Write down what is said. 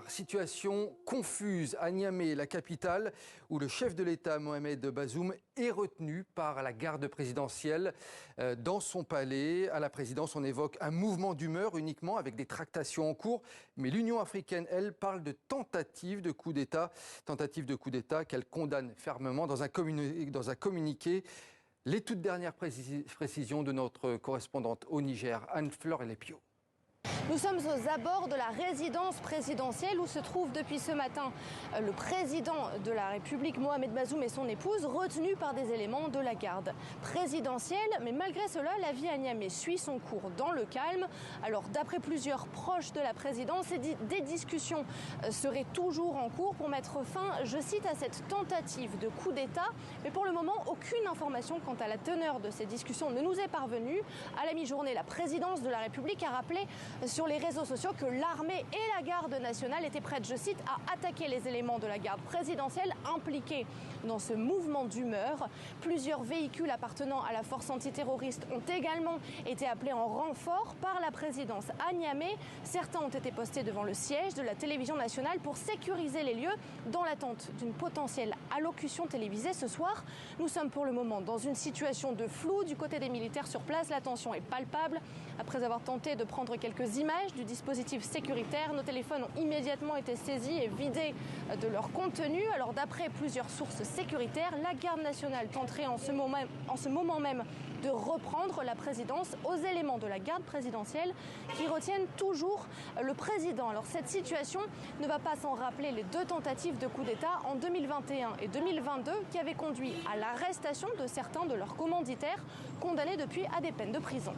Situation confuse à Niamey, la capitale, où le chef de l'État, Mohamed Bazoum, est retenu par la garde présidentielle dans son palais. À la présidence, on évoque un mouvement d'humeur uniquement avec des tractations en cours. Mais l'Union africaine, elle, parle de tentative de coup d'État qu'elle condamne fermement dans un communiqué. Les toutes dernières précisions de notre correspondante au Niger, Anne-Fleur Elepio. Nous sommes aux abords de la résidence présidentielle où se trouve depuis ce matin le président de la République, Mohamed Bazoum, et son épouse, retenus par des éléments de la garde présidentielle. Mais malgré cela, la vie à Niamey suit son cours dans le calme. Alors, d'après plusieurs proches de la présidence, des discussions seraient toujours en cours pour mettre fin, je cite, à cette tentative de coup d'État. Mais pour le moment, aucune information quant à la teneur de ces discussions ne nous est parvenue. À la mi-journée, la présidence de la République a rappelé sur les réseaux sociaux que l'armée et la garde nationale étaient prêtes, je cite, à attaquer les éléments de la garde présidentielle impliqués dans ce mouvement d'humeur. Plusieurs véhicules appartenant à la force antiterroriste ont également été appelés en renfort par la présidence à Niamey. Certains ont été postés devant le siège de la télévision nationale pour sécuriser les lieux dans l'attente d'une potentielle allocution télévisée ce soir. Nous sommes pour le moment dans une situation de flou. Du côté des militaires sur place, la tension est palpable. Après avoir tenté de prendre quelques images du dispositif sécuritaire, nos téléphones ont immédiatement été saisis et vidés de leur contenu. Alors d'après plusieurs sources sécuritaires, la garde nationale tenterait en ce moment même de reprendre la présidence aux éléments de la garde présidentielle qui retiennent toujours le président. Alors cette situation ne va pas sans rappeler les deux tentatives de coup d'État en 2021 et 2022 qui avaient conduit à l'arrestation de certains de leurs commanditaires condamnés depuis à des peines de prison.